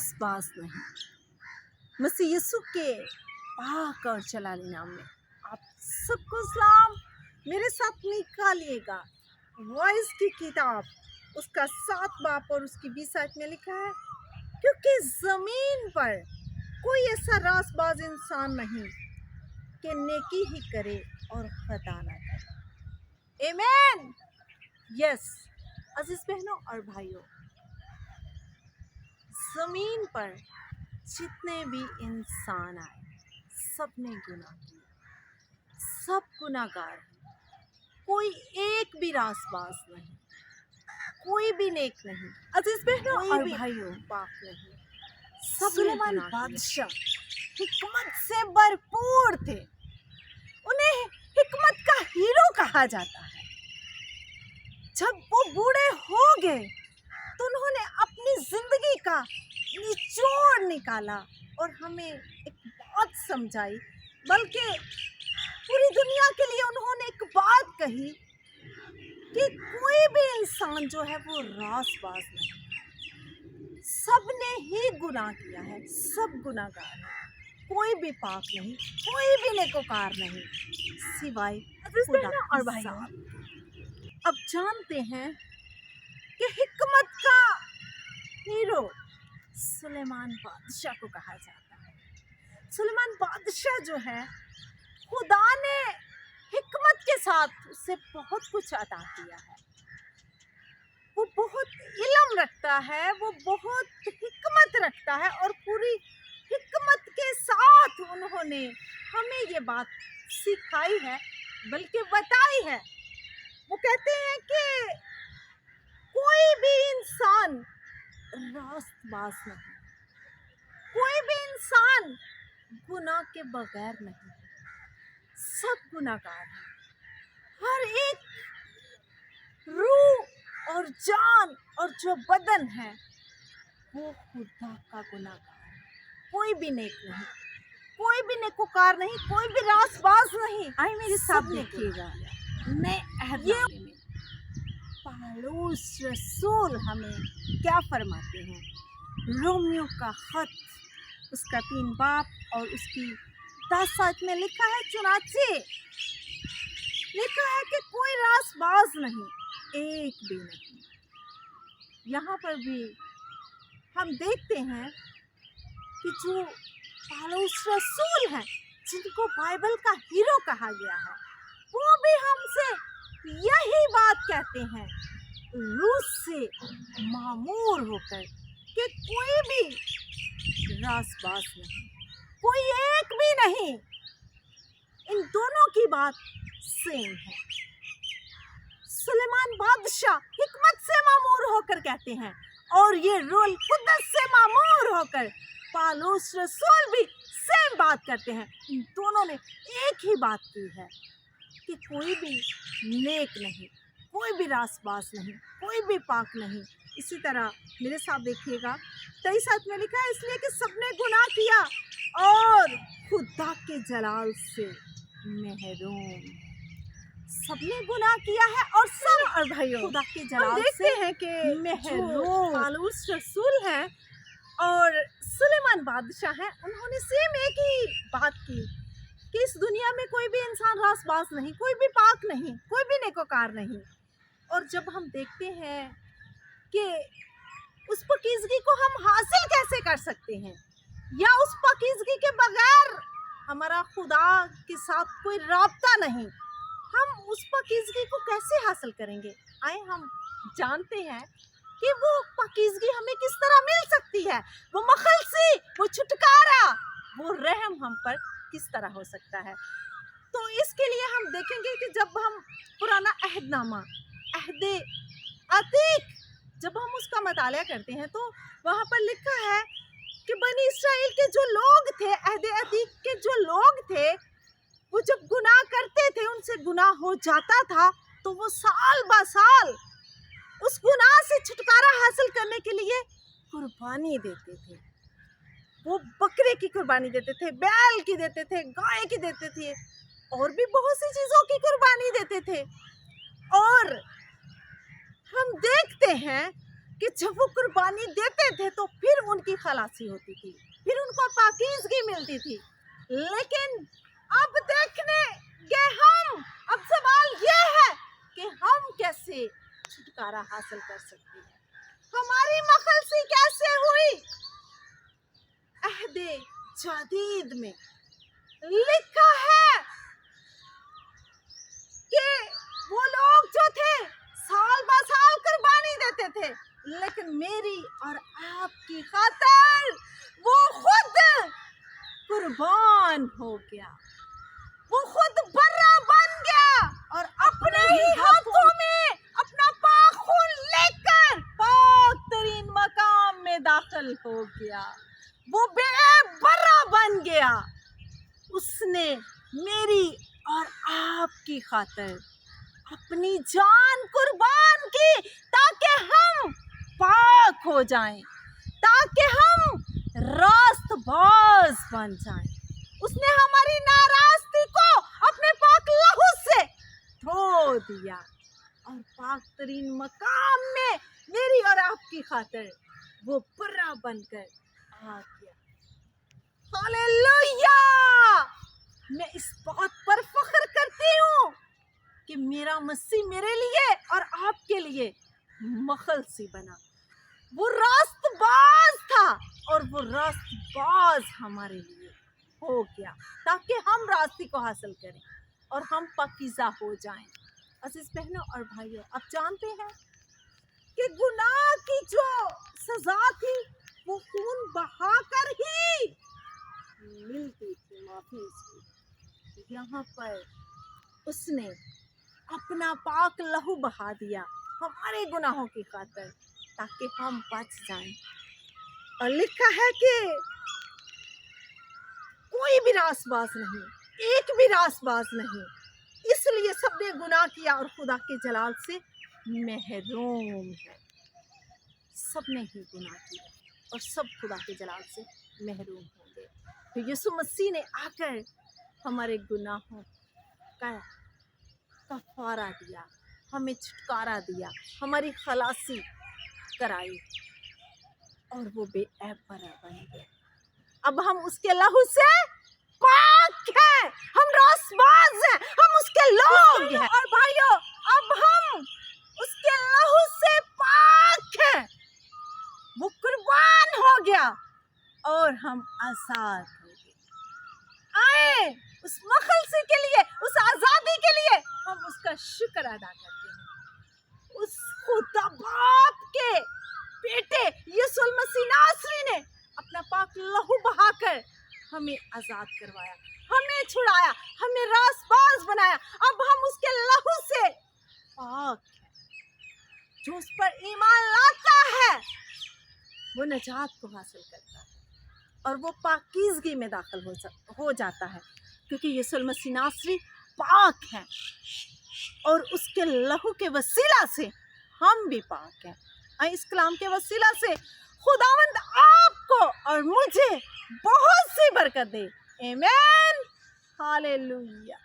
रास बास नहीं। मसीह यीशु के पाक और जलाली नाम में आप सबको सलाम। मेरे साथ निकालिएगा वॉइस की किताब, उसका 7 बाब और उसकी 20 आयत में लिखा है, क्योंकि ज़मीन पर कोई ऐसा रासबाज इंसान नहीं कि नेकी ही करे और खता ना करे। आमीन। यस अजीज बहनों और भाइयों, ज़मीन पर जितने भी इंसान आए सब ने गुनाह किया, सब गुनाहगार हैं। कोई एक भी रासबाज नहीं, कोई भी नेक नहीं, अजीज बहनों और भाइयों, पाक नहीं। सुलेमान बादशाह हिकमत से भरपूर थे, उन्हें हिकमत का हीरो कहा जाता है। जब वो बूढ़े हो गए तो उन्होंने अपनी जिंदगी का निचोड़ निकाला और हमें एक बात समझाई, बल्कि पूरी दुनिया के लिए उन्होंने एक बात कही कि कोई भी इंसान जो है वो रासबाज नहीं, सबने ही गुनाह किया है, सब गुनाहगार हैं, कोई भी पाक नहीं, कोई भी नेकोकार नहीं सिवाय खुदा और भाइयों। अब जानते हैं कि हिकमत का हीरो सुलेमान बादशाह को कहा जाता है। सुलेमान बादशाह जो है, खुदा ने हिकमत के साथ उससे बहुत कुछ अता किया है। वो बहुत इल्म रखता है, वो बहुत हिकमत रखता है और पूरी हिकमत के साथ उन्होंने हमें ये बात सिखाई है, बल्कि बताई है। वो कहते हैं कि कोई भी इंसान रासबाज नहीं, कोई भी इंसान गुनाह के बगैर नहीं, सब गुनाहगार हैं। हर एक रूह और जान और जो बदन है वो खुदा का गुनाहगार है। कोई भी नेक नहीं, कोई भी नेकोकार नहीं, कोई भी रासबाज नहीं। आइए मेरे साथ देखिएगा, नए अहद में पौलुस रसूल हमें क्या फरमाते हैं। रोमियो का खत, उसका 3 बाब और उसकी 10 आयत में लिखा है, चुनाचे लिखा है कि कोई रासबाज नहीं, एक भी नहीं। यहाँ पर भी हम देखते हैं कि जो पौलुस रसूल हैं, जिनको बाइबल का हीरो कहा गया है, वो भी हमसे यही बात कहते हैं, रूस से मामूर होकर, कि कोई भी रासबाज नहीं, कोई एक भी नहीं। इन दोनों की बात सेम है। सुलेमान बादशाह हिकमत से मामूर होकर कहते हैं, और ये रूल कुद्दस से मामूर होकर पौलुस रसूल भी सेम बात करते हैं। इन दोनों ने एक ही बात की है कि कोई भी नेक नहीं, कोई भी रासबाज नहीं, कोई भी पाक नहीं। इसी तरह मेरे साथ देखिएगा, 23 आयत में लिखा है, इसलिए कि सबने गुनाह किया और खुदा के जलाल से महरूम। सबने गुनाह किया है और सब और भाइयों खुदा के जलाल से हैं कि महरूम। पौलुस रसूल हैं और सुलेमान बादशाह हैं, उन्होंने सेम एक ही बात की कि इस दुनिया में कोई भी इंसान रासबाज नहीं, कोई भी पाक नहीं, कोई भी नेकोकार नहीं। और जब हम देखते हैं कि उस पाकीज़गी को हम हासिल कैसे कर सकते हैं, या उस पाकीज़गी के बगैर हमारा खुदा के साथ कोई राब्ता नहीं, हम उस पाकीज़गी को कैसे हासिल करेंगे। आए हम जानते हैं कि वो पाकीज़गी हमें किस तरह मिल सकती है, वो मखलसी, वो छुटकारा, वो रहम हम पर किस तरह हो सकता है। तो इसके लिए हम देखेंगे कि जब हम पुराना अहदनामा, अहदे अतीक, जब हम उसका मतालिया करते हैं तो वहाँ पर लिखा है कि बनी इस्राएल के जो लोग थे, अहदे अतीक के जो लोग थे, वो जब गुनाह करते थे, उनसे गुनाह हो जाता था, तो वो साल बा साल उस गुनाह से छुटकारा हासिल करने के लिए कुर्बानी देते थे। वो बकरे की कुर्बानी देते थे, बैल की देते थे, गाय की देते थे, और भी बहुत सी चीज़ों की कुर्बानी देते थे। और हम देखते हैं کہ جب وہ قربانی دیتے تھے تو پھر ان کی خلاصی ہوتی تھی، پھر ان کو پاکیزگی ملتی تھی. لیکن اب دیکھنے گے ہم، اب سوال یہ ہے کہ ہم کیسے چھٹکارا حاصل کر سکتے ہیں، ہماری مخلصی کیسے ہوئی. عہد جدید میں لکھا ہے کہ وہ لوگ جو تھے سال بہ سال قربانی دیتے تھے، لیکن میری اور آپ کی خاطر وہ خود قربان ہو گیا، وہ خود برا بن گیا اور اپنے ہی ہاتھوں میں اپنا پاک خون لے کر پاک ترین مقام میں داخل ہو گیا. وہ بے برا بن گیا. اس نے میری اور آپ کی خاطر اپنی جان قربان کی تاکہ ہم پاک ہو جائیں، تاکہ ہم راست باز بن جائیں. اس نے ہماری ناراستی کو اپنے پاک لہو سے دھو دیا اور پاک ترین مقام میں میری اور آپ کی خاطر وہ برا بن کر آ گیا. ہاللویا! میں اس بات پر فخر کرتی ہوں کہ میرا مسیح میرے لیے اور آپ کے لیے مخلصی بنا. وہ راست باز تھا اور وہ راست باز ہمارے لیے ہو گیا تاکہ ہم راستی کو حاصل کریں اور ہم پاکیزہ ہو جائیں. عزیز بہنوں اور بھائیوں، آپ جانتے ہیں کہ گناہ کی جو سزا تھی وہ خون بہا کر ہی ملتی تھی، معافی اس کی. یہاں پر اس نے اپنا پاک لہو بہا دیا ہمارے گناہوں کی خاطر تاکہ ہم بچ جائیں. اور لکھا ہے کہ کوئی بھی راست باز نہیں، ایک بھی راست باز نہیں، اس لیے سب نے گناہ کیا اور خدا کے جلال سے محروم ہے. سب نے ہی گناہ کیا اور سب خدا کے جلال سے محروم ہوں گے. تو یسوع مسیح نے آ کر ہمارے گناہوں کا کفارہ دیا، ہمیں چھٹکارا دیا، ہماری خلاصی کرائی اور وہ بے عیب برا بن گئے. اب ہم اس کے لہو سے پاک ہیں، ہم راست باز ہیں، ہم اس کے لوگ ہیں. اور بھائیوں، اب ہم اس کے لہو سے پاک ہیں. وہ قربان ہو گیا اور ہم آزاد ہو گئے. آئے اس مخلصی کے لیے، اس آزادی کے لیے ہم اس کا شکر ادا کرتے ہیں. اس خدا باپ کے بیٹے یسوع المسیح ناصری نے اپنا پاک لہو بہا کر ہمیں آزاد کروایا، ہمیں چھڑایا، ہمیں راست باز بنایا. اب ہم اس کے لہو سے پاک ہیں. جو اس پر ایمان لاتا ہے وہ نجات کو حاصل کرتا ہے اور وہ پاکیزگی میں داخل ہو جاتا ہے، کیونکہ یسوع المسیح ناصری پاک ہیں اور اس کے لہو کے وسیلہ سے ہم بھی پاک ہیں. اس کلام کے وسیلہ سے خداوند آپ کو اور مجھے بہت سی برکت دے. آمین. ہاللویا.